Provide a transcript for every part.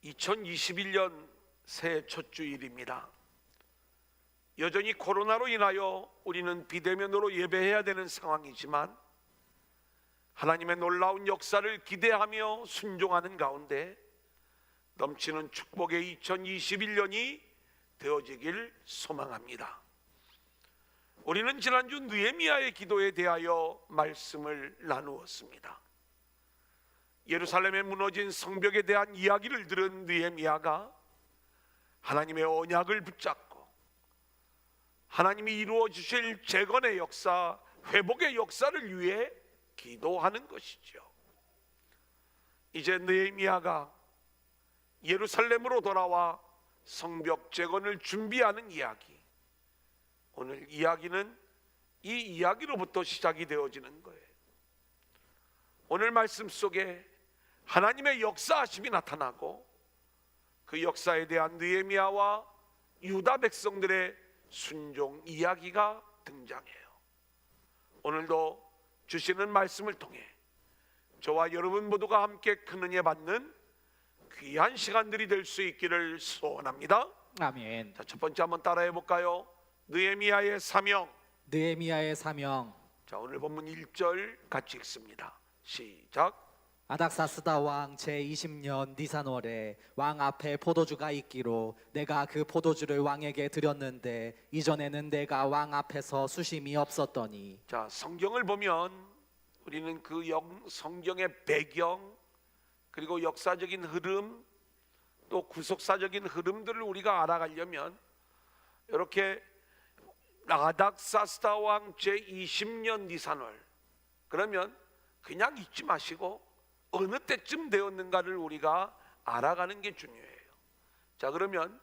2021년 새해 첫 주일입니다. 여전히 코로나로 인하여 우리는 비대면으로 예배해야 되는 상황이지만 하나님의 놀라운 역사를 기대하며 순종하는 가운데 넘치는 축복의 2021년이 되어지길 소망합니다. 우리는 지난주 느헤미야의 기도에 대하여 말씀을 나누었습니다. 예루살렘에 무너진 성벽에 대한 이야기를 들은 느헤미야가 하나님의 언약을 붙잡고 하나님이 이루어 주실 재건의 역사, 회복의 역사를 위해 기도하는 것이죠. 이제 느헤미야가 예루살렘으로 돌아와 성벽 재건을 준비하는 이야기, 오늘 이야기는 이 이야기로부터 시작이 되어지는 거예요. 오늘 말씀 속에 하나님의 역사하심이 나타나고 그 역사에 대한 느헤미야와 유다 백성들의 순종 이야기가 등장해요. 오늘도 주시는 말씀을 통해 저와 여러분 모두가 함께 큰 은혜 받는 귀한 시간들이 될 수 있기를 소원합니다. 아멘. 자, 첫 번째 한번 따라해 볼까요? 느헤미야의 사명. 느헤미야의 사명. 자, 오늘 본문 1절 같이 읽습니다. 시작. 아닥사스다 왕 제20년 니산월에 왕 앞에 포도주가 있기로 내가 그 포도주를 왕에게 드렸는데 이전에는 내가 왕 앞에서 수심이 없었더니. 자, 성경을 보면 우리는 그 성경의 배경 그리고 역사적인 흐름 또 구속사적인 흐름들을 우리가 알아가려면 이렇게 아닥사스다 왕 제20년 니산월, 그러면 그냥 잊지 마시고 어느 때쯤 되었는가를 우리가 알아가는 게 중요해요. 자, 그러면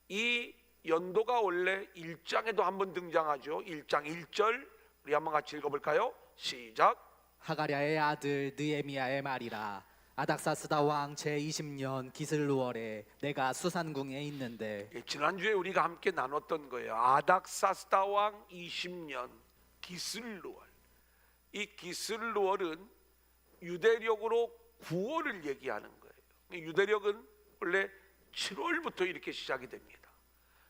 이 연도가 원래 1장에도 한번 등장하죠. 1장 1절 우리 한번 같이 읽어볼까요? 시작. 하가랴의 아들 느헤미야의 말이라. 아닥사스다 왕 제20년 기슬루월에 내가 수산궁에 있는데. 지난주에 우리가 함께 나눴던 거예요. 아닥사스다 왕 20년 기슬루월. 이 기슬루월은 유대력으로 9월을 얘기하는 거예요. 유대력은 원래 7월부터 이렇게 시작이 됩니다.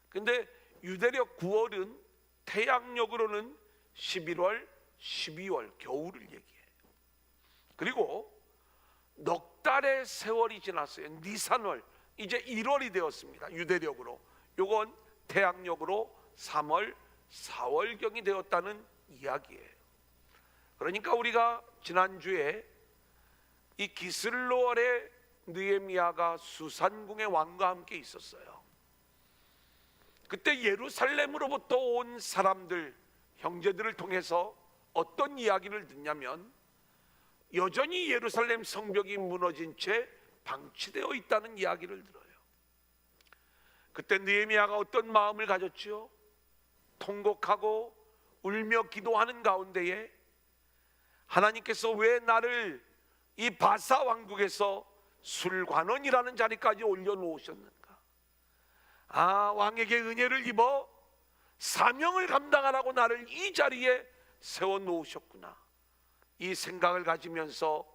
근데 유대력 9월은 태양력으로는 11월, 12월 겨울을 얘기해요. 그리고 넉 달의 세월이 지났어요. 니산월, 이제 1월이 되었습니다. 유대력으로. 요건 태양력으로 3월, 4월경이 되었다는 이야기예요. 그러니까 우리가 지난주에 이 기슬루월에 느헤미야가 수산궁의 왕과 함께 있었어요. 그때 예루살렘으로부터 온 사람들, 형제들을 통해서 어떤 이야기를 듣냐면 여전히 예루살렘 성벽이 무너진 채 방치되어 있다는 이야기를 들어요. 그때 느헤미야가 어떤 마음을 가졌지요? 통곡하고 울며 기도하는 가운데에 하나님께서 왜 나를 이 바사 왕국에서 술관원이라는 자리까지 올려놓으셨는가? 아, 왕에게 은혜를 입어 사명을 감당하라고 나를 이 자리에 세워놓으셨구나. 이 생각을 가지면서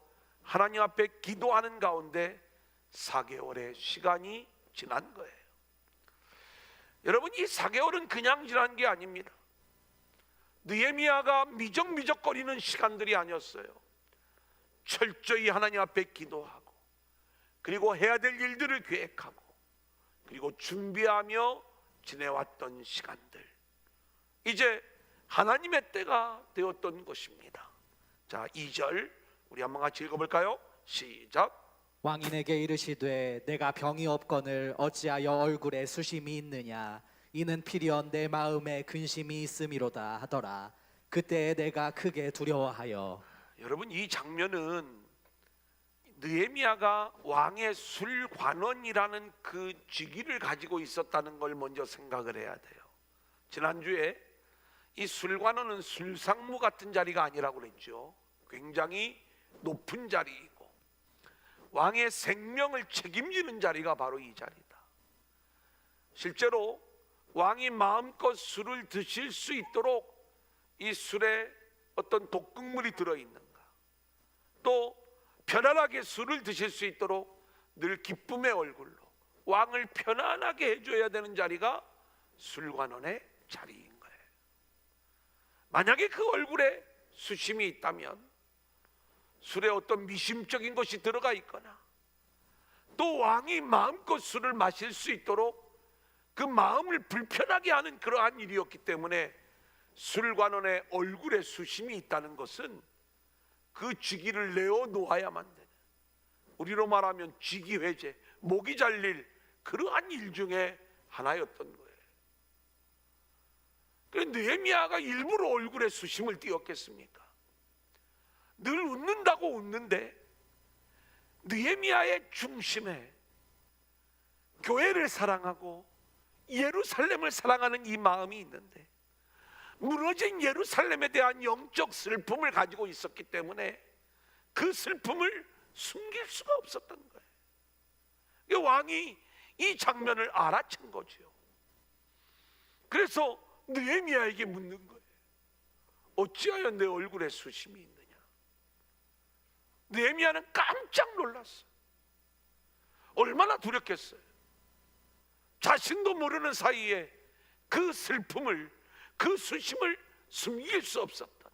하나님 앞에 기도하는 가운데 4개월의 시간이 지난 거예요. 여러분, 이 4개월은 그냥 지난 게 아닙니다. 느헤미야가 미적미적거리는 시간들이 아니었어요. 철저히 하나님 앞에 기도하고 그리고 해야 될 일들을 계획하고 그리고 준비하며 지내왔던 시간들, 이제 하나님의 때가 되었던 것입니다. 자, 2절 우리 한번 같이 읽어볼까요? 시작. 왕인에게 이르시되 내가 병이 없거늘 어찌하여 얼굴에 수심이 있느냐? 이는 필연 내 마음에 근심이 있음이로다 하더라. 그때 내가 크게 두려워하여. 여러분, 이 장면은 느헤미야가 왕의 술관원이라는 그 직위를 가지고 있었다는 걸 먼저 생각을 해야 돼요. 지난주에 이 술관원은 술상무 같은 자리가 아니라고 그랬죠. 굉장히 높은 자리이고 왕의 생명을 책임지는 자리가 바로 이 자리다. 실제로 왕이 마음껏 술을 드실 수 있도록 이 술에 어떤 독극물이 들어있는가, 또 편안하게 술을 드실 수 있도록 늘 기쁨의 얼굴로 왕을 편안하게 해줘야 되는 자리가 술관원의 자리인 거예요. 만약에 그 얼굴에 수심이 있다면, 술에 어떤 미심적인 것이 들어가 있거나, 또 왕이 마음껏 술을 마실 수 있도록 그 마음을 불편하게 하는 그러한 일이었기 때문에 술관원의 얼굴에 수심이 있다는 것은 그 직위를 내어놓아야만 되는, 우리로 말하면 직위회제, 목이 잘릴 그러한 일 중에 하나였던 거예요. 그래서 느헤미야가 일부러 얼굴에 수심을 띄었겠습니까? 늘 웃는다고 웃는데 느헤미야의 중심에 교회를 사랑하고 예루살렘을 사랑하는 이 마음이 있는데, 무너진 예루살렘에 대한 영적 슬픔을 가지고 있었기 때문에 그 슬픔을 숨길 수가 없었던 거예요. 왕이 이 장면을 알아챈 거죠. 그래서 느헤미야에게 묻는 거예요. 어찌하여 내 얼굴에 수심이 있느냐? 느헤미야는 깜짝 놀랐어요. 얼마나 두렵겠어요. 자신도 모르는 사이에 그 슬픔을, 그 수심을 숨길 수 없었다.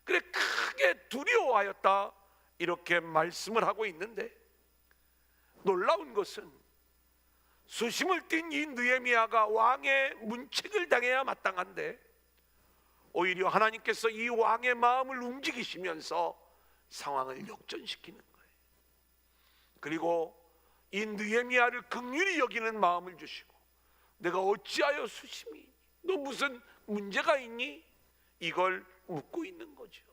그래 크게 두려워하였다, 이렇게 말씀을 하고 있는데, 놀라운 것은 수심을 띈 이 느헤미야가 왕의 문책을 당해야 마땅한데, 오히려 하나님께서 이 왕의 마음을 움직이시면서 상황을 역전시키는 거예요. 그리고 이 느헤미야를 긍휼히 여기는 마음을 주시고, 내가 어찌하여 수심이 있니? 너 무슨 문제가 있니? 이걸 묻고 있는 거죠.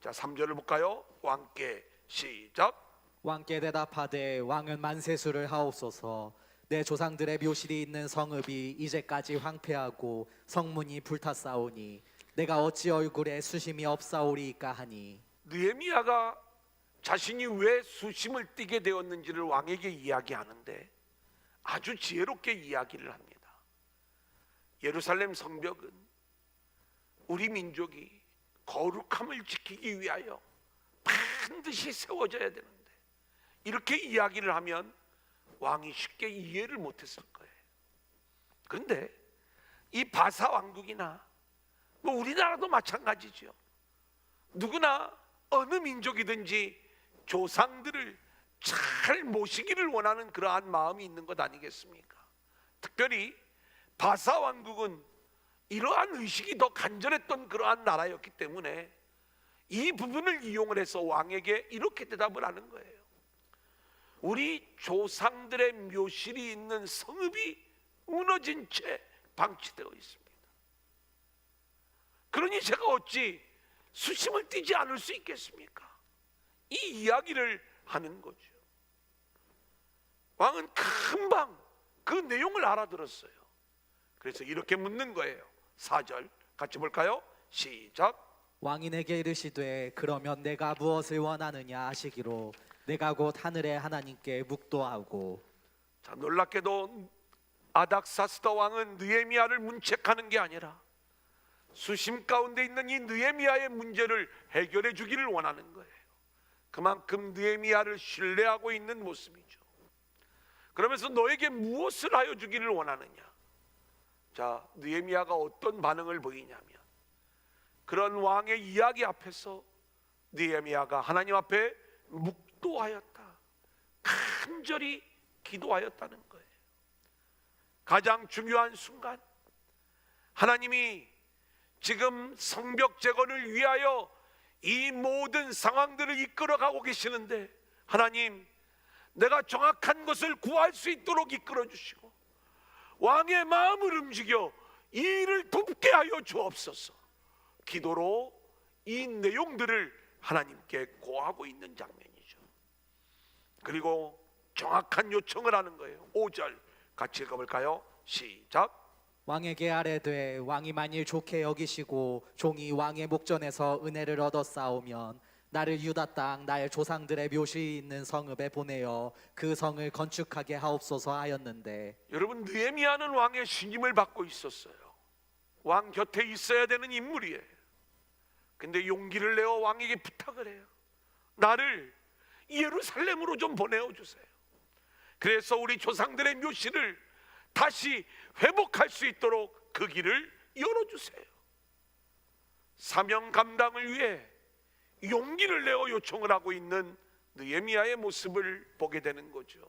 자, 3절을 볼까요? 왕께 시작. 왕께 대답하되 왕은 만세수를 하옵소서. 내 조상들의 묘실이 있는 성읍이 이제까지 황폐하고 성문이 불탔사오니 내가 어찌 얼굴에 수심이 없사오리이까 하니. 느헤미야가 자신이 왜 수심을 띠게 되었는지를 왕에게 이야기하는데 아주 지혜롭게 이야기를 합니다. 예루살렘 성벽은 우리 민족이 거룩함을 지키기 위하여 반드시 세워져야 되는데, 이렇게 이야기를 하면 왕이 쉽게 이해를 못했을 거예요. 그런데 이 바사 왕국이나 뭐 우리나라도 마찬가지죠. 누구나 어느 민족이든지 조상들을 잘 모시기를 원하는 그러한 마음이 있는 것 아니겠습니까? 특별히 바사 왕국은 이러한 의식이 더 간절했던 그러한 나라였기 때문에 이 부분을 이용을 해서 왕에게 이렇게 대답을 하는 거예요. 우리 조상들의 묘실이 있는 성읍이 무너진 채 방치되어 있습니다. 그러니 제가 어찌 수심을 띄지 않을 수 있겠습니까? 이 이야기를 하는 거죠. 왕은 금방 그 내용을 알아들었어요. 그래서 이렇게 묻는 거예요. 4절 같이 볼까요? 시작. 왕이 내게 이르시되 그러면 내가 무엇을 원하느냐 하시기로 내가 곧 하늘의 하나님께 묵도하고. 자, 놀랍게도 아닥사스다 왕은 느헤미야를 문책하는 게 아니라 수심 가운데 있는 이 느헤미야의 문제를 해결해 주기를 원하는 거예요. 그만큼 느헤미야를 신뢰하고 있는 모습이죠. 그러면서 너에게 무엇을 하여 주기를 원하느냐? 자, 느헤미야가 어떤 반응을 보이냐면, 그런 왕의 이야기 앞에서 느헤미야가 하나님 앞에 묵도하였다, 간절히 기도하였다는 거예요. 가장 중요한 순간, 하나님이 지금 성벽 재건을 위하여 이 모든 상황들을 이끌어가고 계시는데, 하나님, 내가 정확한 것을 구할 수 있도록 이끌어 주시고 왕의 마음을 움직여 이 일을 돕게 하여 주옵소서. 기도로 이 내용들을 하나님께 고하고 있는 장면이죠. 그리고 정확한 요청을 하는 거예요. 5절 같이 읽어볼까요? 시작. 왕에게 아뢰되 왕이 만일 좋게 여기시고 종이 왕의 목전에서 은혜를 얻었사오면 나를 유다 땅 나의 조상들의 묘실이 있는 성읍에 보내어 그 성을 건축하게 하옵소서 하였는데. 여러분, 느헤미야는 왕의 신임을 받고 있었어요. 왕 곁에 있어야 되는 인물이에요. 근데 용기를 내어 왕에게 부탁을 해요. 나를 예루살렘으로 좀 보내어 주세요. 그래서 우리 조상들의 묘실을 다시 회복할 수 있도록 그 길을 열어주세요. 사명 감당을 위해 용기를 내어 요청을 하고 있는 느헤미야의 모습을 보게 되는 거죠.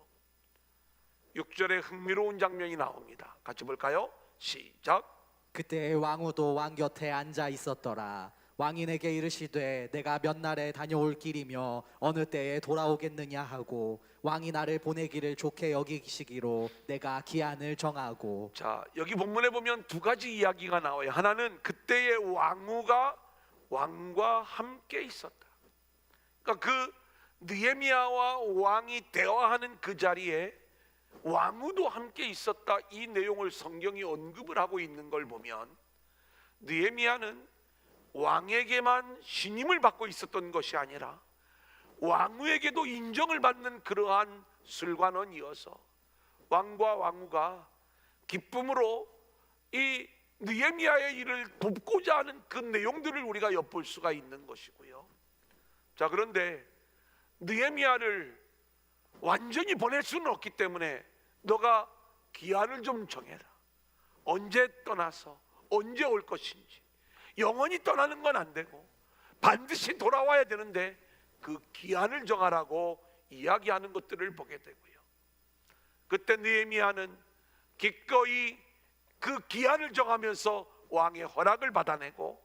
6절에 흥미로운 장면이 나옵니다. 같이 볼까요? 시작. 그때 왕후도 왕 곁에 앉아 있었더라. 왕이 내게 이르시되 내가 몇 날에 다녀올 길이며 어느 때에 돌아오겠느냐 하고 왕이 나를 보내기를 좋게 여기시기로 내가 기한을 정하고. 자, 여기 본문에 보면 두 가지 이야기가 나와요. 하나는 그때의 왕후가 왕과 함께 있었다. 그러니까 그 느헤미야와 왕이 대화하는 그 자리에 왕후도 함께 있었다. 이 내용을 성경이 언급을 하고 있는 걸 보면 느헤미야는 왕에게만 신임을 받고 있었던 것이 아니라 왕후에게도 인정을 받는 그러한 술관원이어서 왕과 왕후가 기쁨으로 이 느헤미야의 일을 돕고자 하는 그 내용들을 우리가 엿볼 수가 있는 것이고요. 자, 그런데 느헤미야를 완전히 보낼 수는 없기 때문에 너가 기한을 좀 정해라. 언제 떠나서 언제 올 것인지. 영원히 떠나는 건 안 되고 반드시 돌아와야 되는데 그 기한을 정하라고 이야기하는 것들을 보게 되고요. 그때 느헤미야는 기꺼이 그 기한을 정하면서 왕의 허락을 받아내고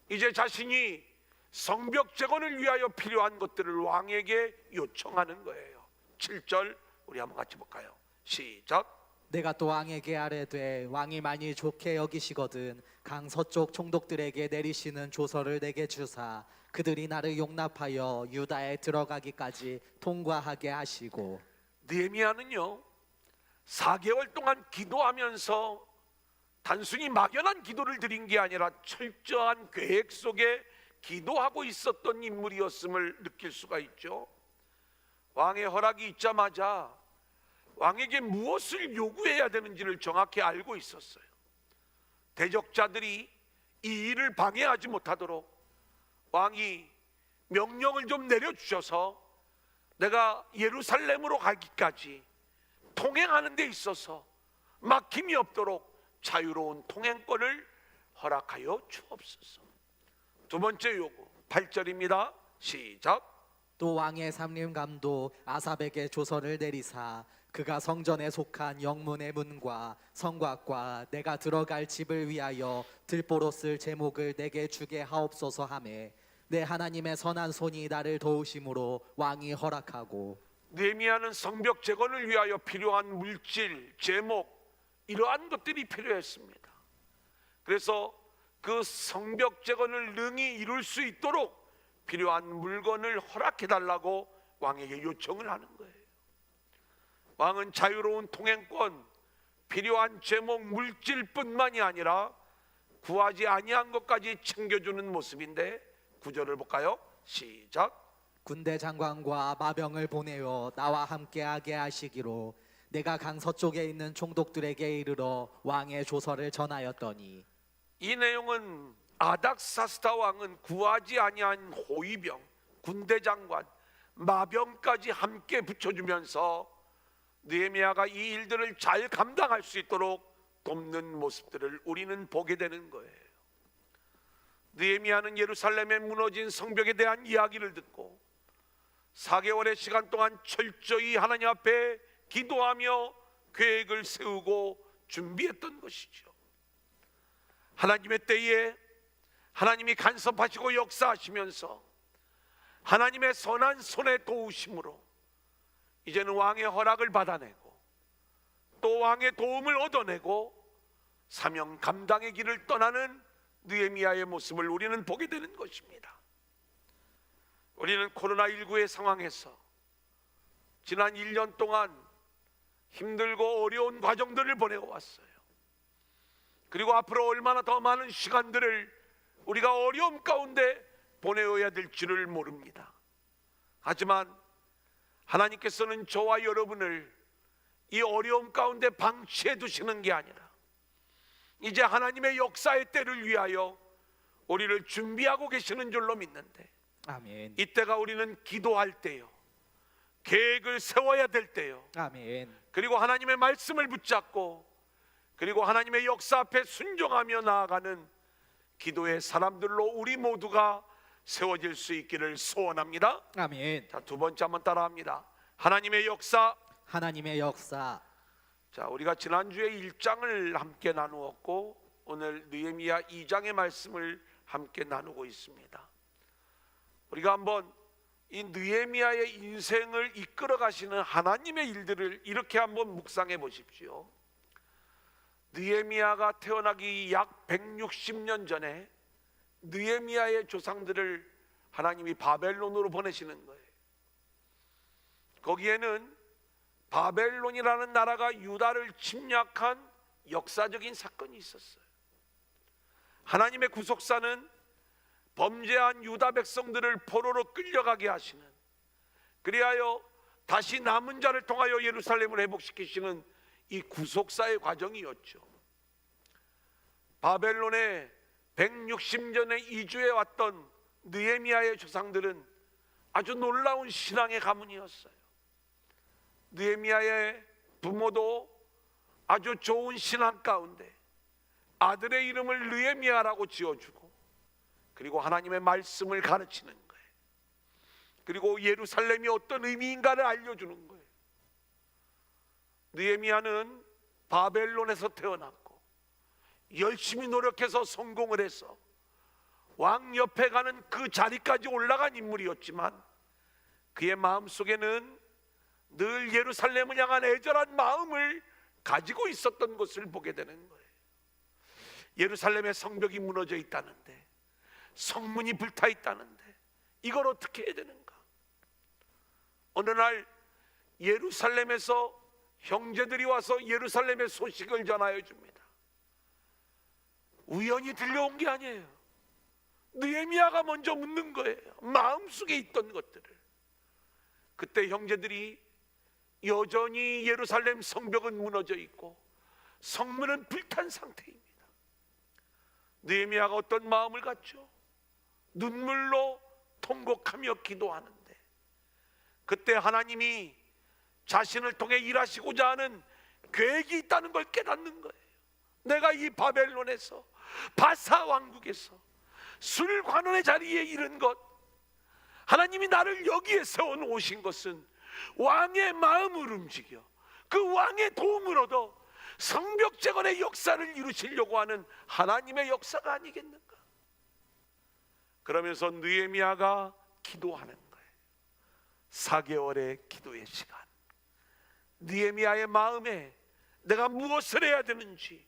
이제 자신이 성벽 재건을 위하여 필요한 것들을 왕에게 요청하는 거예요. 7절 우리 한번 같이 볼까요? 시작. 내가 또 왕에게 아뢰되 왕이 많이 좋게 여기시거든 강 서쪽 총독들에게 내리시는 조서를 내게 주사 그들이 나를 용납하여 유다에 들어가기까지 통과하게 하시고. 느헤미야는요 4개월 동안 기도하면서 단순히 막연한 기도를 드린 게 아니라 철저한 계획 속에 기도하고 있었던 인물이었음을 느낄 수가 있죠. 왕의 허락이 있자마자 왕에게 무엇을 요구해야 되는지를 정확히 알고 있었어요. 대적자들이 이 일을 방해하지 못하도록 왕이 명령을 좀 내려주셔서 내가 예루살렘으로 가기까지 통행하는 데 있어서 막힘이 없도록 자유로운 통행권을 허락하여 주옵소서. 두 번째 요구 8절입니다. 시작. 또 왕의 삼림감도 아삽에게 조서를 내리사 그가 성전에 속한 영문의 문과 성곽과 내가 들어갈 집을 위하여 들보로 쓸 제목을 내게 주게 하옵소서 하매 내 하나님의 선한 손이 나를 도우심으로 왕이 허락하고. 느헤미야는 성벽 재건을 위하여 필요한 물질, 제목 이러한 것들이 필요했습니다. 그래서 그 성벽 재건을 능히 이룰 수 있도록 필요한 물건을 허락해 달라고 왕에게 요청을 하는 거예요. 왕은 자유로운 통행권, 필요한 제목, 물질뿐만이 아니라 구하지 아니한 것까지 챙겨주는 모습인데 9절을 볼까요? 시작. 군대 장관과 마병을 보내어 나와 함께하게 하시기로 내가 강 서쪽에 있는 총독들에게 이르러 왕의 조서를 전하였더니. 이 내용은 아닥사스다 왕은 구하지 아니한 호위병, 군대 장관, 마병까지 함께 붙여주면서 느헤미야가 이 일들을 잘 감당할 수 있도록 돕는 모습들을 우리는 보게 되는 거예요. 느헤미야는 예루살렘에 무너진 성벽에 대한 이야기를 듣고 4개월의 시간 동안 철저히 하나님 앞에 기도하며 계획을 세우고 준비했던 것이죠. 하나님의 때에 하나님이 간섭하시고 역사하시면서 하나님의 선한 손의 도우심으로 이제는 왕의 허락을 받아내고 또 왕의 도움을 얻어내고 사명 감당의 길을 떠나는 느헤미야의 모습을 우리는 보게 되는 것입니다. 우리는 코로나19의 상황에서 지난 1년 동안 힘들고 어려운 과정들을 보내왔어요. 그리고 앞으로 얼마나 더 많은 시간들을 우리가 어려움 가운데 보내어야 될지를 모릅니다. 하지만 하나님께서는 저와 여러분을 이 어려움 가운데 방치해 두시는 게 아니라 이제 하나님의 역사의 때를 위하여 우리를 준비하고 계시는 줄로 믿는데 아멘. 이때가 우리는 기도할 때요, 계획을 세워야 될 때요. 아멘. 그리고 하나님의 말씀을 붙잡고 그리고 하나님의 역사 앞에 순종하며 나아가는 기도의 사람들로 우리 모두가 세워질 수 있기를 소원합니다. 아멘. 자, 두 번째 한번 따라합니다. 하나님의 역사. 하나님의 역사. 자, 우리가 지난주에 1장을 함께 나누었고 오늘 느헤미야 2장의 말씀을 함께 나누고 있습니다. 우리가 한번 이 느헤미야의 인생을 이끌어 가시는 하나님의 일들을 이렇게 한번 묵상해 보십시오. 느헤미야가 태어나기 약 160년 전에 느헤미야의 조상들을 하나님이 바벨론으로 보내시는 거예요. 거기에는 바벨론이라는 나라가 유다를 침략한 역사적인 사건이 있었어요. 하나님의 구속사는 범죄한 유다 백성들을 포로로 끌려가게 하시는, 그리하여 다시 남은 자를 통하여 예루살렘을 회복시키시는 이 구속사의 과정이었죠. 바벨론에 160년에 이주해 왔던 느헤미야의 조상들은 아주 놀라운 신앙의 가문이었어요. 느헤미야의 부모도 아주 좋은 신앙 가운데 아들의 이름을 느헤미야라고 지어주고 그리고 하나님의 말씀을 가르치는 거예요. 그리고 예루살렘이 어떤 의미인가를 알려주는 거예요. 느헤미야는 바벨론에서 태어났고 열심히 노력해서 성공을 해서 왕 옆에 가는 그 자리까지 올라간 인물이었지만 그의 마음속에는 늘 예루살렘을 향한 애절한 마음을 가지고 있었던 것을 보게 되는 거예요. 예루살렘의 성벽이 무너져 있다는데, 성문이 불타 있다는데 이걸 어떻게 해야 되는가? 어느 날 예루살렘에서 형제들이 와서 예루살렘의 소식을 전하여 줍니다. 우연히 들려온 게 아니에요. 느헤미야가 먼저 묻는 거예요. 마음속에 있던 것들을. 그때 형제들이 여전히 예루살렘 성벽은 무너져 있고 성문은 불탄 상태입니다. 느헤미야가 어떤 마음을 갖죠? 눈물로 통곡하며 기도하는데 그때 하나님이 자신을 통해 일하시고자 하는 계획이 있다는 걸 깨닫는 거예요. 내가 이 바벨론에서, 바사 왕국에서 술관원의 자리에 이른 것, 하나님이 나를 여기에 세워놓으신 것은 왕의 마음을 움직여 그 왕의 도움을 얻어 성벽 재건의 역사를 이루시려고 하는 하나님의 역사가 아니겠는가? 그러면서 느헤미야가 기도하는 거예요. 4개월의 기도의 시간. 느헤미야의 마음에 내가 무엇을 해야 되는지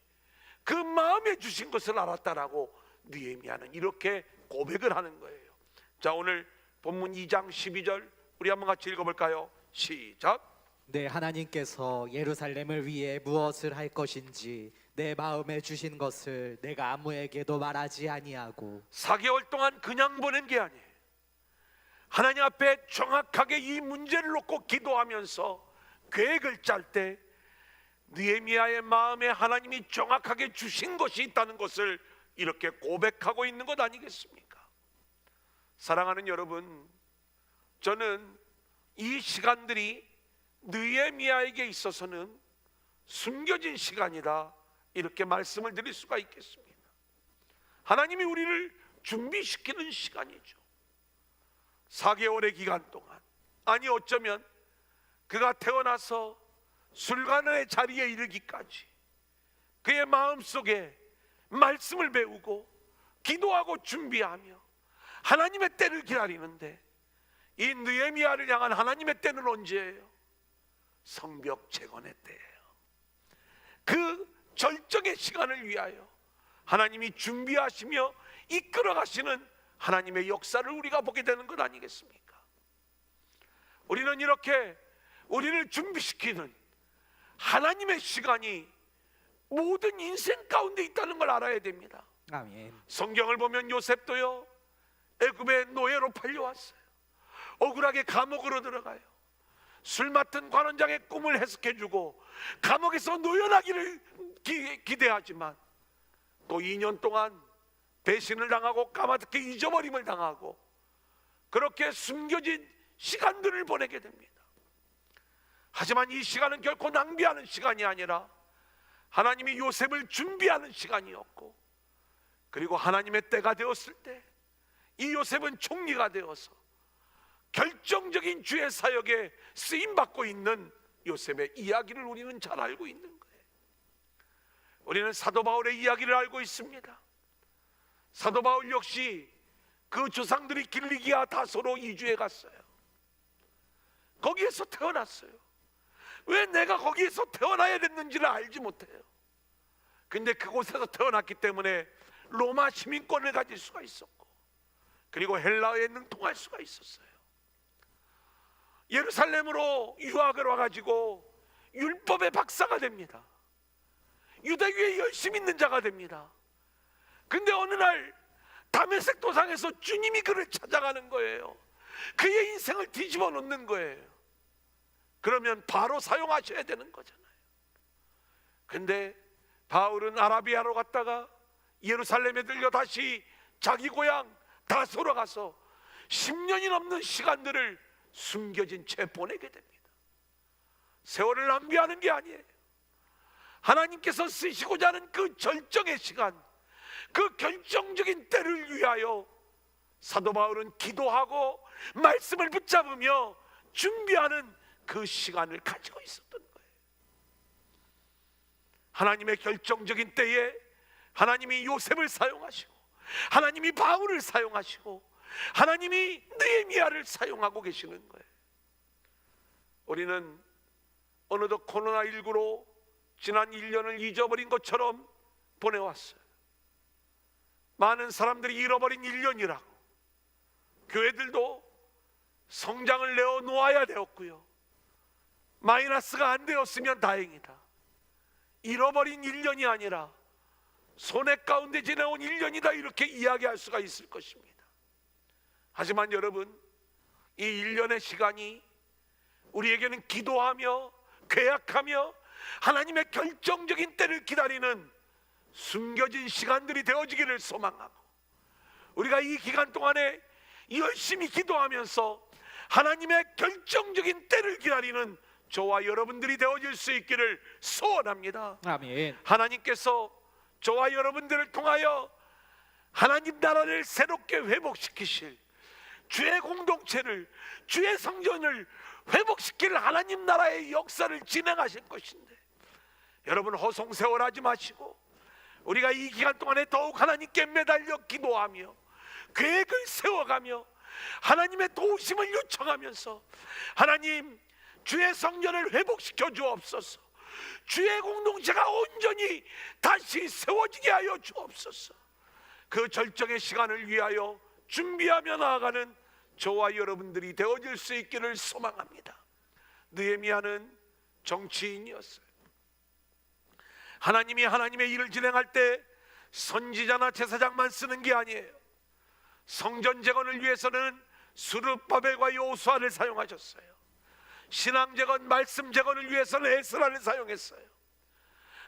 그 마음에 주신 것을 알았다라고 느헤미야는 이렇게 고백을 하는 거예요. 자, 오늘 본문 2장 12절 우리 한번 같이 읽어볼까요? 시작. 내 하나님께서 예루살렘을 위해 무엇을 할 것인지 내 마음에 주신 것을 내가 아무에게도 말하지 아니하고. 4개월 동안 그냥 보낸 게 아니에요. 하나님 앞에 정확하게 이 문제를 놓고 기도하면서 계획을 짤 때 느헤미야의 마음에 하나님이 정확하게 주신 것이 있다는 것을 이렇게 고백하고 있는 것 아니겠습니까? 사랑하는 여러분, 저는 이 시간들이 느헤미야에게 있어서는 숨겨진 시간이다 이렇게 말씀을 드릴 수가 있겠습니다. 하나님이 우리를 준비시키는 시간이죠. 4개월의 기간 동안, 아니 어쩌면 그가 태어나서 술관원의 자리에 이르기까지 그의 마음속에 말씀을 배우고 기도하고 준비하며 하나님의 때를 기다리는데, 이 느헤미야를 향한 하나님의 때는 언제예요? 성벽 재건의 때예요. 그 절정의 시간을 위하여 하나님이 준비하시며 이끌어 가시는 하나님의 역사를 우리가 보게 되는 것 아니겠습니까? 우리는 이렇게 우리를 준비시키는 하나님의 시간이 모든 인생 가운데 있다는 걸 알아야 됩니다. 아멘. 성경을 보면 요셉도요, 애굽의 노예로 팔려왔어요. 억울하게 감옥으로 들어가요. 술 맡은 관원장의 꿈을 해석해주고 감옥에서 노연하기를 기대하지만 또 2년 동안 배신을 당하고 까맣게 잊어버림을 당하고 그렇게 숨겨진 시간들을 보내게 됩니다. 하지만 이 시간은 결코 낭비하는 시간이 아니라 하나님이 요셉을 준비하는 시간이었고, 그리고 하나님의 때가 되었을 때 이 요셉은 총리가 되어서 결정적인 주의 사역에 쓰임받고 있는 요셉의 이야기를 우리는 잘 알고 있는 거예요. 우리는 사도 바울의 이야기를 알고 있습니다. 사도 바울 역시 그 조상들이 길리기아 다소로 이주해 갔어요. 거기에서 태어났어요. 왜 내가 거기에서 태어나야 됐는지를 알지 못해요. 근데 그곳에서 태어났기 때문에 로마 시민권을 가질 수가 있었고, 그리고 헬라어에 능통할 수가 있었어요. 예루살렘으로 유학을 와가지고 율법의 박사가 됩니다. 유대교에 열심히 있는 자가 됩니다. 근데 어느 날 다메섹 도상에서 주님이 그를 찾아가는 거예요. 그의 인생을 뒤집어 놓는 거예요. 그러면 바로 사용하셔야 되는 거잖아요. 근데 바울은 아라비아로 갔다가 예루살렘에 들려 다시 자기 고향 다소로 가서 10년이 넘는 시간들을 숨겨진 채 보내게 됩니다. 세월을 낭비하는 게 아니에요. 하나님께서 쓰시고자 하는 그 절정의 시간, 그 결정적인 때를 위하여 사도 바울은 기도하고 말씀을 붙잡으며 준비하는 그 시간을 가지고 있었던 거예요. 하나님의 결정적인 때에 하나님이 요셉을 사용하시고, 하나님이 바울을 사용하시고, 하나님이 느헤미야를 사용하고 계시는 거예요. 우리는 어느덧 코로나19로 지난 1년을 잊어버린 것처럼 보내왔어요. 많은 사람들이 잃어버린 1년이라고. 교회들도 성장을 내어 놓아야 되었고요, 마이너스가 안 되었으면 다행이다. 잃어버린 1년이 아니라 손해 가운데 지내온 1년이다, 이렇게 이야기할 수가 있을 것입니다. 하지만 여러분, 이 1년의 시간이 우리에게는 기도하며 계약하며 하나님의 결정적인 때를 기다리는 숨겨진 시간들이 되어지기를 소망하고, 우리가 이 기간 동안에 열심히 기도하면서 하나님의 결정적인 때를 기다리는 저와 여러분들이 되어질 수 있기를 소원합니다. 아멘. 하나님께서 저와 여러분들을 통하여 하나님 나라를 새롭게 회복시키실, 주의 공동체를, 주의 성전을 회복시킬 하나님 나라의 역사를 진행하실 것인데, 여러분 허송세월하지 마시고 우리가 이 기간 동안에 더욱 하나님께 매달려 기도하며 계획을 세워가며 하나님의 도우심을 요청하면서, 하나님 주의 성전을 회복시켜 주옵소서, 주의 공동체가 온전히 다시 세워지게 하여 주옵소서, 그 절정의 시간을 위하여 준비하며 나아가는 저와 여러분들이 되어질 수 있기를 소망합니다. 느헤미야는 정치인이었어요. 하나님이 하나님의 일을 진행할 때 선지자나 제사장만 쓰는 게 아니에요. 성전 재건을 위해서는 스룹바벨과 여호수아를 사용하셨어요. 신앙 재건, 말씀 재건을 위해서는 에스라를 사용했어요.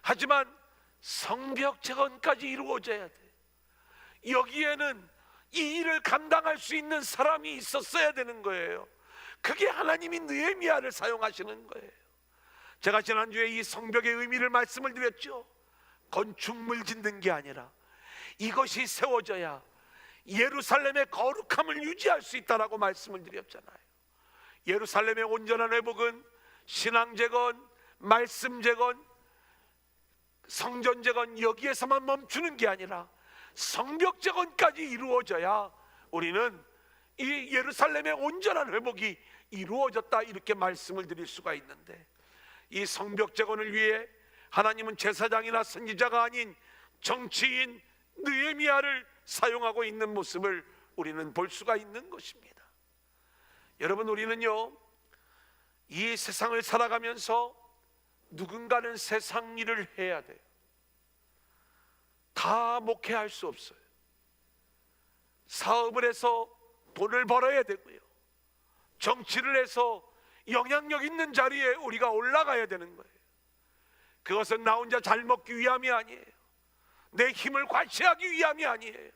하지만 성벽 재건까지 이루어져야 돼. 여기에는 이 일을 감당할 수 있는 사람이 있었어야 되는 거예요. 그게 하나님이 느헤미야를 사용하시는 거예요. 제가 지난주에 이 성벽의 의미를 말씀을 드렸죠. 건축물 짓는 게 아니라 이것이 세워져야 예루살렘의 거룩함을 유지할 수 있다라고 말씀을 드렸잖아요. 예루살렘의 온전한 회복은 신앙 재건, 말씀 재건, 성전 재건, 여기에서만 멈추는 게 아니라 성벽 재건까지 이루어져야 우리는 이 예루살렘의 온전한 회복이 이루어졌다, 이렇게 말씀을 드릴 수가 있는데, 이 성벽 재건을 위해 하나님은 제사장이나 선지자가 아닌 정치인 느헤미야를 사용하고 있는 모습을 우리는 볼 수가 있는 것입니다. 여러분, 우리는요, 이 세상을 살아가면서 누군가는 세상 일을 해야 돼요. 다 목회할 수 없어요. 사업을 해서 돈을 벌어야 되고요, 정치를 해서 영향력 있는 자리에 우리가 올라가야 되는 거예요. 그것은 나 혼자 잘 먹기 위함이 아니에요. 내 힘을 과시하기 위함이 아니에요.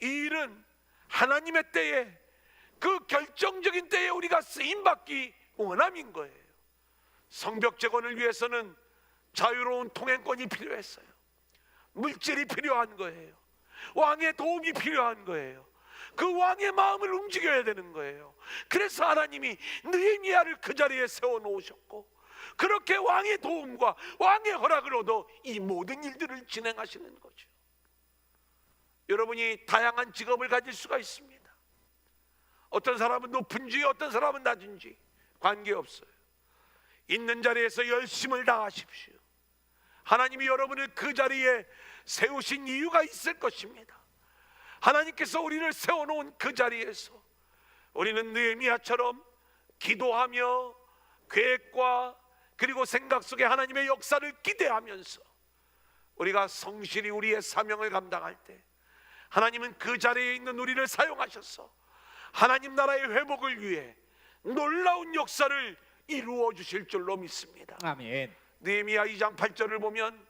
이 일은 하나님의 때에, 그 결정적인 때에 우리가 쓰임받기 원함인 거예요. 성벽 재건을 위해서는 자유로운 통행권이 필요했어요. 물질이 필요한 거예요. 왕의 도움이 필요한 거예요. 그 왕의 마음을 움직여야 되는 거예요. 그래서 하나님이 느헤미야를 그 자리에 세워놓으셨고, 그렇게 왕의 도움과 왕의 허락을 얻어 이 모든 일들을 진행하시는 거죠. 여러분이 다양한 직업을 가질 수가 있습니다. 어떤 사람은 높은 지, 어떤 사람은 낮은 지 관계없어요. 있는 자리에서 열심을 다하십시오. 하나님이 여러분을 그 자리에 세우신 이유가 있을 것입니다. 하나님께서 우리를 세워놓은 그 자리에서 우리는 느헤미야처럼 기도하며 계획과 그리고 생각 속에 하나님의 역사를 기대하면서 우리가 성실히 우리의 사명을 감당할 때 하나님은 그 자리에 있는 우리를 사용하셔서 하나님 나라의 회복을 위해 놀라운 역사를 이루어 주실 줄로 믿습니다. 아멘. 느헤미야 2장 8절을 보면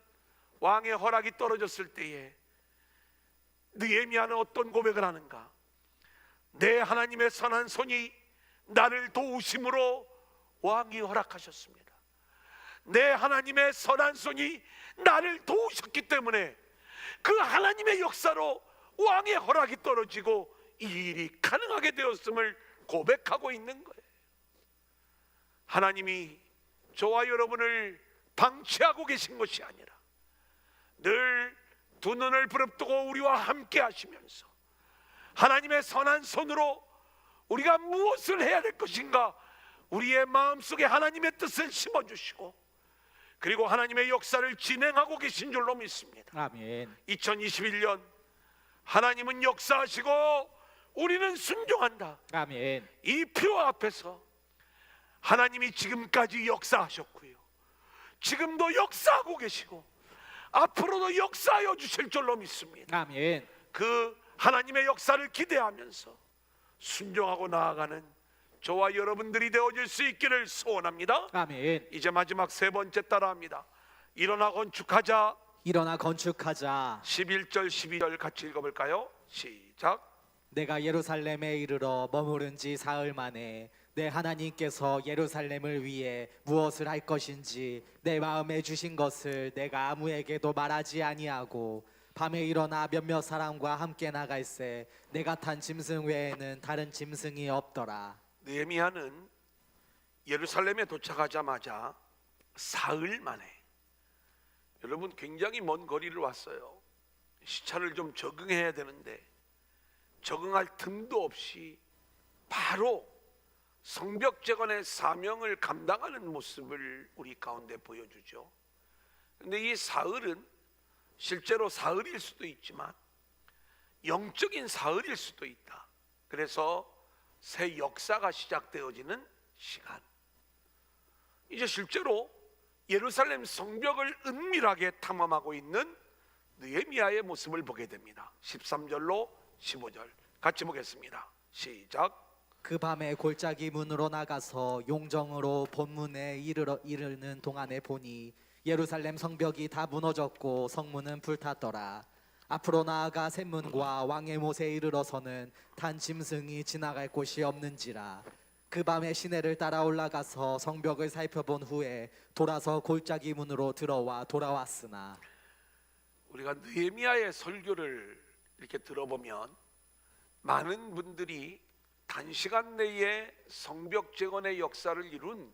왕의 허락이 떨어졌을 때에 느헤미야는 어떤 고백을 하는가? 내 하나님의 선한 손이 나를 도우심으로 왕이 허락하셨습니다. 내 하나님의 선한 손이 나를 도우셨기 때문에 그 하나님의 역사로 왕의 허락이 떨어지고 이 일이 가능하게 되었음을 고백하고 있는 거예요. 하나님이 저와 여러분을 방치하고 계신 것이 아니라 늘 두 눈을 부릅뜨고 우리와 함께 하시면서 하나님의 선한 손으로 우리가 무엇을 해야 될 것인가 우리의 마음속에 하나님의 뜻을 심어주시고 그리고 하나님의 역사를 진행하고 계신 줄로 믿습니다. 아멘. 2021년 하나님은 역사하시고 우리는 순종한다. 아멘. 이 표 앞에서 하나님이 지금까지 역사하셨고요, 지금도 역사하고 계시고 앞으로도 역사하여 주실 줄로 믿습니다. 아멘. 그 하나님의 역사를 기대하면서 순종하고 나아가는 저와 여러분들이 되어질 수 있기를 소원합니다. 아멘. 이제 마지막 세 번째 따라합니다. 일어나 건축하자. 일어나 건축하자. 11절 12절 같이 읽어볼까요? 시작. 내가 예루살렘에 이르러 머무른 지 사흘 만에 내 하나님께서 예루살렘을 위해 무엇을 할 것인지 내 마음에 주신 것을 내가 아무에게도 말하지 아니하고 밤에 일어나 몇몇 사람과 함께 나갈새 내가 탄 짐승 외에는 다른 짐승이 없더라. 느헤미야는 예루살렘에 도착하자마자 사흘 만에, 여러분 굉장히 먼 거리를 왔어요. 시차를 좀 적응해야 되는데 적응할 틈도 없이 바로 성벽 재건의 사명을 감당하는 모습을 우리 가운데 보여주죠. 그런데 이 사흘은 실제로 사흘일 수도 있지만 영적인 사흘일 수도 있다. 그래서 새 역사가 시작되어지는 시간, 이제 실제로 예루살렘 성벽을 은밀하게 탐험하고 있는 느헤미야의 모습을 보게 됩니다. 13절로 15절 같이 보겠습니다. 시작. 그 밤에 골짜기 문으로 나가서 용정으로 본문에 이르는 동안에 보니 예루살렘 성벽이 다 무너졌고 성문은 불탔더라. 앞으로 나아가 샘문과 왕의 못에 이르러서는 탄 짐승이 지나갈 곳이 없는지라. 그 밤에 시내를 따라 올라가서 성벽을 살펴본 후에 돌아서 골짜기 문으로 들어와 돌아왔으나. 우리가 느헤미야의 설교를 이렇게 들어보면 많은 분들이 단시간 내에 성벽 재건의 역사를 이룬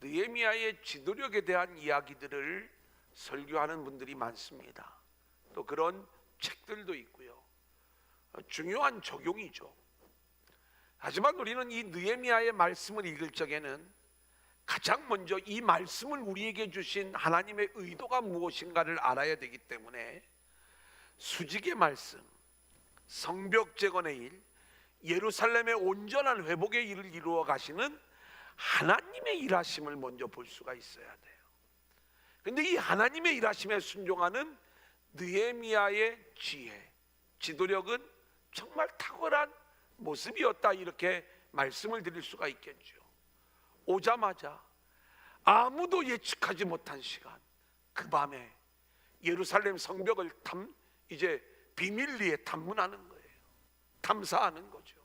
느헤미야의 지도력에 대한 이야기들을 설교하는 분들이 많습니다. 또 그런 책들도 있고요. 중요한 적용이죠. 하지만 우리는 이 느헤미야의 말씀을 읽을 적에는 가장 먼저 이 말씀을 우리에게 주신 하나님의 의도가 무엇인가를 알아야 되기 때문에 수직의 말씀, 성벽 재건의 일, 예루살렘의 온전한 회복의 일을 이루어 가시는 하나님의 일하심을 먼저 볼 수가 있어야 돼요. 그런데 이 하나님의 일하심에 순종하는 느헤미야의 지혜, 지도력은 정말 탁월한 모습이었다, 이렇게 말씀을 드릴 수가 있겠죠. 오자마자 아무도 예측하지 못한 시간, 그 밤에 예루살렘 성벽을 이제 비밀리에 탐문하는 거예요. 탐사하는 거죠.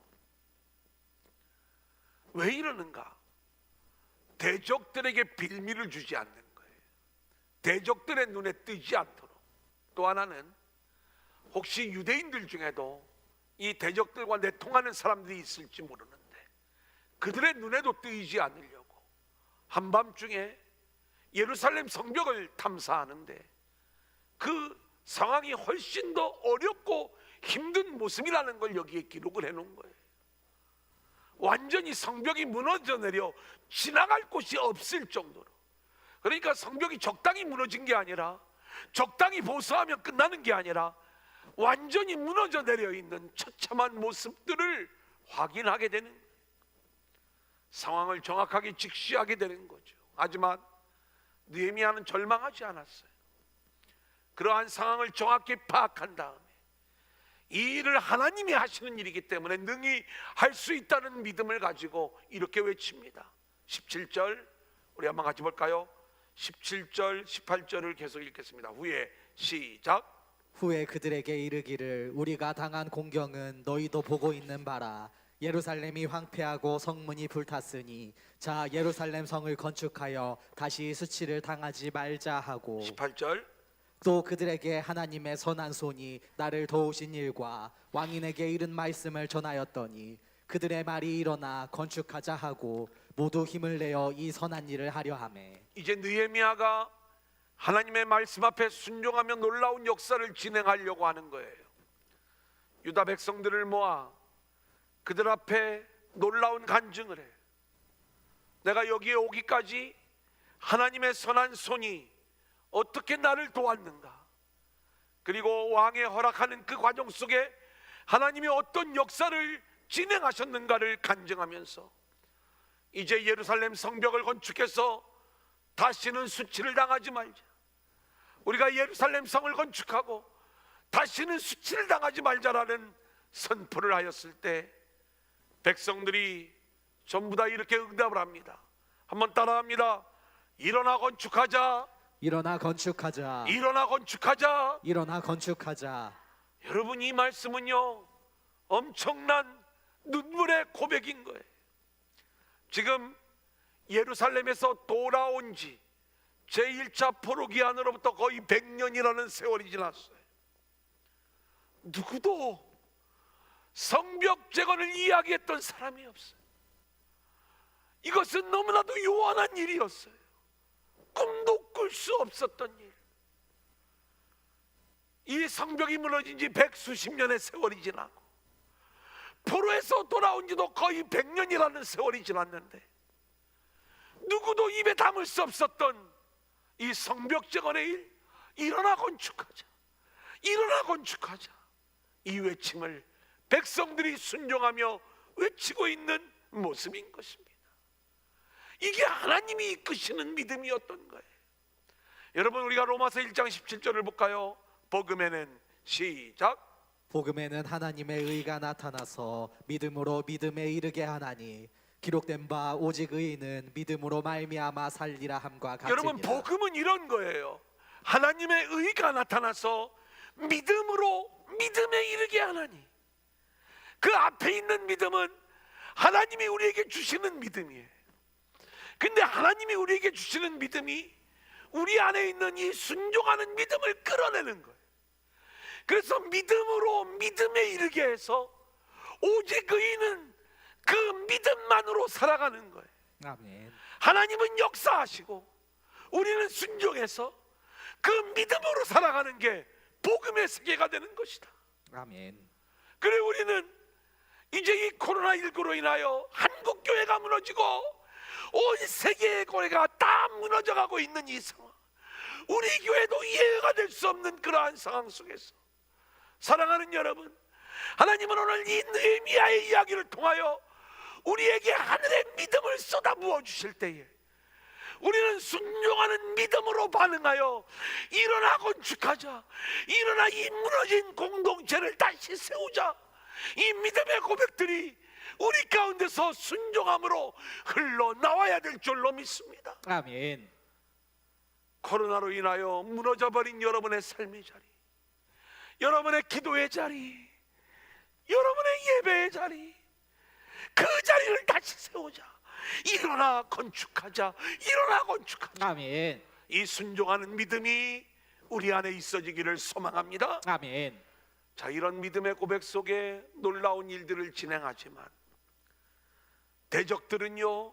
왜 이러는가? 대적들에게 빌미를 주지 않는 거예요. 대적들의 눈에 띄지 않도록. 또 하나는 혹시 유대인들 중에도 이 대적들과 내통하는 사람들이 있을지 모르는데 그들의 눈에도 띄지 않으려고 한밤중에 예루살렘 성벽을 탐사하는데 그 상황이 훨씬 더 어렵고 힘든 모습이라는 걸 여기에 기록을 해놓은 거예요. 완전히 성벽이 무너져 내려 지나갈 곳이 없을 정도로. 그러니까 성벽이 적당히 무너진 게 아니라, 적당히 보수하면 끝나는 게 아니라 완전히 무너져 내려 있는 처참한 모습들을 확인하게 되는, 상황을 정확하게 직시하게 되는 거죠. 하지만 느헤미야는 절망하지 않았어요. 그러한 상황을 정확히 파악한 다음에 이 일을 하나님이 하시는 일이기 때문에 능히 할 수 있다는 믿음을 가지고 이렇게 외칩니다. 17절 우리 한번 같이 볼까요? 17절 18절을 계속 읽겠습니다. 후에 시작. 후에 그들에게 이르기를 우리가 당한 공경은 너희도 보고 있는 바라. 예루살렘이 황폐하고 성문이 불탔으니 자 예루살렘 성을 건축하여 다시 수치를 당하지 말자 하고. 18절 또 그들에게 하나님의 선한 손이 나를 도우신 일과 왕인에게 이른 말씀을 전하였더니 그들의 말이 일어나 건축하자 하고 모두 힘을 내어 이 선한 일을 하려 하매. 이제 느헤미야가 하나님의 말씀 앞에 순종하며 놀라운 역사를 진행하려고 하는 거예요. 유다 백성들을 모아 그들 앞에 놀라운 간증을 해요. 내가 여기에 오기까지 하나님의 선한 손이 어떻게 나를 도왔는가, 그리고 왕의 허락하는 그 과정 속에 하나님이 어떤 역사를 진행하셨는가를 간증하면서 이제 예루살렘 성벽을 건축해서 다시는 수치를 당하지 말자, 우리가 예루살렘 성을 건축하고 다시는 수치를 당하지 말자라는 선포를 하였을 때 백성들이 전부 다 이렇게 응답을 합니다. 한번 따라합니다. 일어나 건축하자. 일어나 건축하자. 일어나 건축하자. 일어나 건축하자. 여러분, 이 말씀은요 엄청난 눈물의 고백인 거예요. 지금 예루살렘에서 돌아온 지 제1차 포로기한으로부터 거의 100년이라는 세월이 지났어요. 누구도 성벽 재건을 이야기했던 사람이 없어요. 이것은 너무나도 요원한 일이었어요. 꿈도 꿀 수 없었던 일. 이 성벽이 무너진 지 100수십 년의 세월이 지나고 포로에서 돌아온 지도 거의 100년이라는 세월이 지났는데 누구도 입에 담을 수 없었던 이 성벽 재건의 일, 일어나 건축하자, 일어나 건축하자, 이 외침을 백성들이 순종하며 외치고 있는 모습인 것입니다. 이게 하나님이 이끄시는 믿음이었던 거예요. 여러분, 우리가 로마서 1장 17절을 볼까요? 복음에는 시작. 복음에는 하나님의 의가 나타나서 믿음으로 믿음에 이르게 하나니 기록된 바 오직 의인은 믿음으로 말미암아 살리라 함과 같으니라. 여러분, 복음은 이런 거예요. 하나님의 의가 나타나서 믿음으로 믿음에 이르게 하나니, 그 앞에 있는 믿음은 하나님이 우리에게 주시는 믿음이에요. 근데 하나님이 우리에게 주시는 믿음이 우리 안에 있는 이 순종하는 믿음을 끌어내는 거예요. 그래서 믿음으로 믿음에 이르게 해서 오직 의인은 그 믿음만으로 살아가는 거예요. 아멘. 하나님은 역사하시고 우리는 순종해서 그 믿음으로 살아가는 게 복음의 세계가 되는 것이다. 아멘. 그래, 우리는 이제 이 코로나19로 인하여 한국 교회가 무너지고 온 세계의 교회가 다 무너져가고 있는 이 상황, 우리 교회도 이해가 될 수 없는 그러한 상황 속에서 사랑하는 여러분, 하나님은 오늘 이 느헤미야의 이야기를 통하여 우리에게 하늘의 믿음을 쏟아부어 주실 때에 우리는 순종하는 믿음으로 반응하여 일어나 건축하자, 일어나 이 무너진 공동체를 다시 세우자, 이 믿음의 고백들이 우리 가운데서 순종함으로 흘러나와야 될 줄로 믿습니다. 아멘. 코로나로 인하여 무너져버린 여러분의 삶의 자리, 여러분의 기도의 자리, 여러분의 예배의 자리, 그 자리를 다시 세우자. 일어나 건축하자. 일어나 건축하자. 아멘. 이 순종하는 믿음이 우리 안에 있어지기를 소망합니다. 아멘. 자, 이런 믿음의 고백 속에 놀라운 일들을 진행하지만 대적들은요,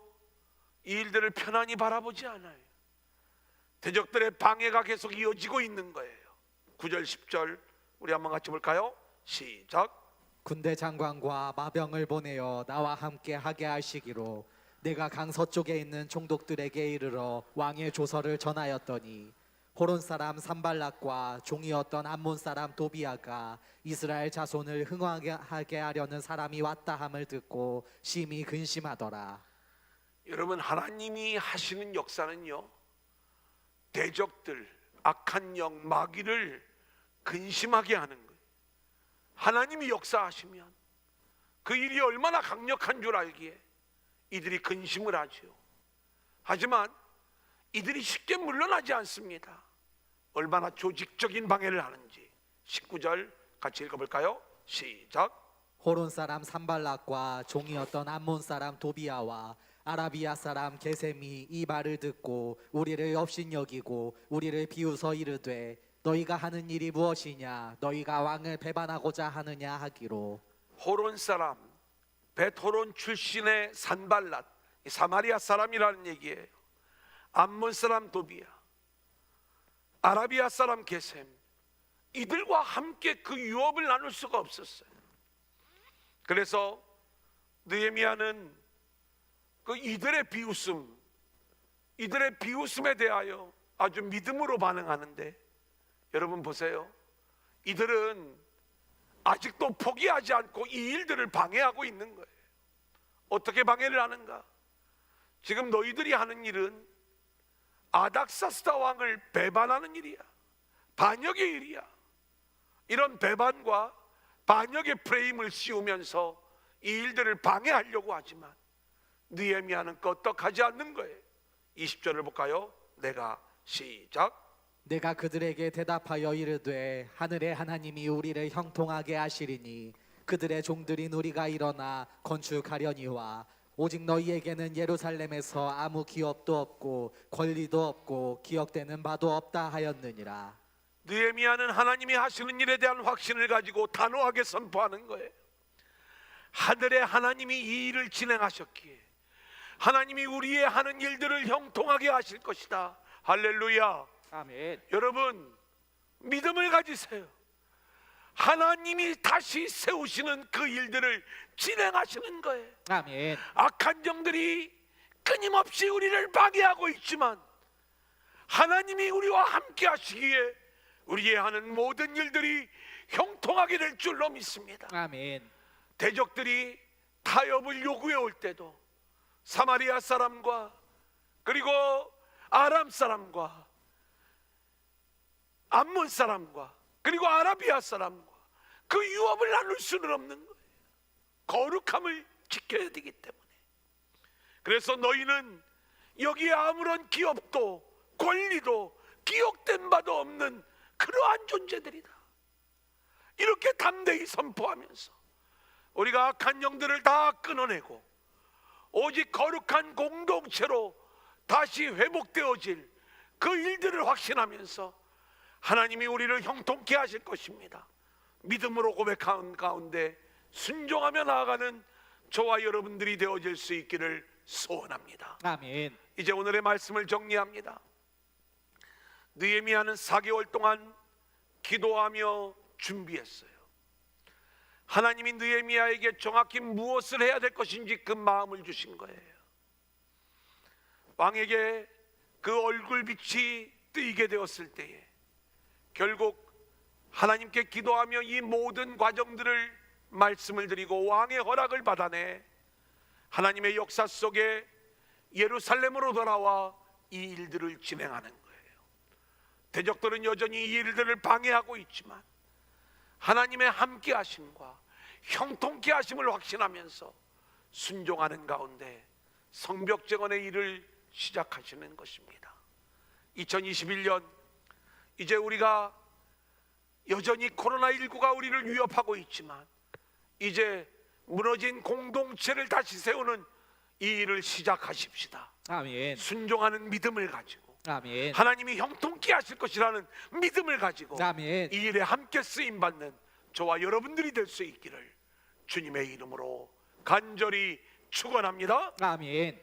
이 일들을 편안히 바라보지 않아요. 대적들의 방해가 계속 이어지고 있는 거예요. 9절 10절 우리 한번 같이 볼까요? 시작. 군대 장관과 마병을 보내어 나와 함께 하게 하시기로 내가 강 서쪽에 있는 총독들에게 이르러 왕의 조서를 전하였더니 호론 사람 산발락과 종이었던 암몬 사람 도비아가 이스라엘 자손을 흥하게 하려는 사람이 왔다 함을 듣고 심히 근심하더라. 여러분, 하나님이 하시는 역사는요, 대적들, 악한 영, 마귀를 근심하게 하는 거예요. 하나님이 역사하시면 그 일이 얼마나 강력한 줄 알기에 이들이 근심을 하죠. 하지만 이들이 쉽게 물러나지 않습니다. 얼마나 조직적인 방해를 하는지 19절 같이 읽어볼까요? 시작. 호론 사람 산발락과 종이었던 암몬 사람 도비아와 아라비아 사람 게셈이 이 말을 듣고 우리를 업신여기고 우리를 비웃어 이르되 너희가 하는 일이 무엇이냐 너희가 왕을 배반하고자 하느냐 하기로. 호론 사람, 벳호론 출신의 산발랏, 사마리아 사람이라는 얘기예요. 암몬 사람 도비아, 아라비아 사람 게셈, 이들과 함께 그 유업을 나눌 수가 없었어요. 그래서 느헤미야는 그 이들의 비웃음에 대하여 아주 믿음으로 반응하는데, 여러분 보세요. 이들은 아직도 포기하지 않고 이 일들을 방해하고 있는 거예요. 어떻게 방해를 하는가? 지금 너희들이 하는 일은 아닥사스다 왕을 배반하는 일이야. 반역의 일이야. 이런 배반과 반역의 프레임을 씌우면서 이 일들을 방해하려고 하지만 느헤미야는 끄떡하지 않는 거예요. 20절을 볼까요? 내가 시작. 내가 그들에게 대답하여 이르되 하늘의 하나님이 우리를 형통하게 하시리니 그들의 종들인 우리가 일어나 건축하려니와 오직 너희에게는 예루살렘에서 아무 기업도 없고 권리도 없고 기억되는 바도 없다 하였느니라. 느헤미야는 하나님이 하시는 일에 대한 확신을 가지고 단호하게 선포하는 거예요. 하늘의 하나님이 이 일을 진행하셨기에 하나님이 우리의 하는 일들을 형통하게 하실 것이다. 할렐루야. 아멘. 여러분, 믿음을 가지세요. 하나님이 다시 세우시는 그 일들을 진행하시는 거예요. 아멘. 악한 영들이 끊임없이 우리를 방해하고 있지만 하나님이 우리와 함께 하시기에 우리의 하는 모든 일들이 형통하게 될 줄로 믿습니다. 아멘. 대적들이 타협을 요구해 올 때도 사마리아 사람과 그리고 아람 사람과 암몬 사람과 그리고 아라비아 사람과 그 유업을 나눌 수는 없는 거예요. 거룩함을 지켜야 되기 때문에. 그래서 너희는 여기에 아무런 기업도 권리도 기억된 바도 없는 그러한 존재들이다. 이렇게 담대히 선포하면서 우리가 악한 영들을 다 끊어내고 오직 거룩한 공동체로 다시 회복되어질 그 일들을 확신하면서 하나님이 우리를 형통케 하실 것입니다. 믿음으로 고백하는 가운데 순종하며 나아가는 저와 여러분들이 되어질 수 있기를 소원합니다. 아멘. 이제 오늘의 말씀을 정리합니다. 느헤미야는 4개월 동안 기도하며 준비했어요. 하나님이 느헤미야에게 정확히 무엇을 해야 될 것인지 그 마음을 주신 거예요. 왕에게 그 얼굴빛이 뜨이게 되었을 때에 결국 하나님께 기도하며 이 모든 과정들을 말씀을 드리고 왕의 허락을 받아내 하나님의 역사 속에 예루살렘으로 돌아와 이 일들을 진행하는 거예요. 대적들은 여전히 이 일들을 방해하고 있지만 하나님의 함께 하심과 형통케 하심을 확신하면서 순종하는 가운데 성벽재건의 일을 시작하시는 것입니다. 2021년 이제 우리가 여전히 코로나19가 우리를 위협하고 있지만 이제 무너진 공동체를 다시 세우는 이 일을 시작하십시다. 아멘. 순종하는 믿음을 가지고 아멘. 하나님이 형통케 하실 것이라는 믿음을 가지고 아멘. 이 일에 함께 쓰임 받는 저와 여러분들이 될 수 있기를 주님의 이름으로 간절히 축원합니다. 아멘.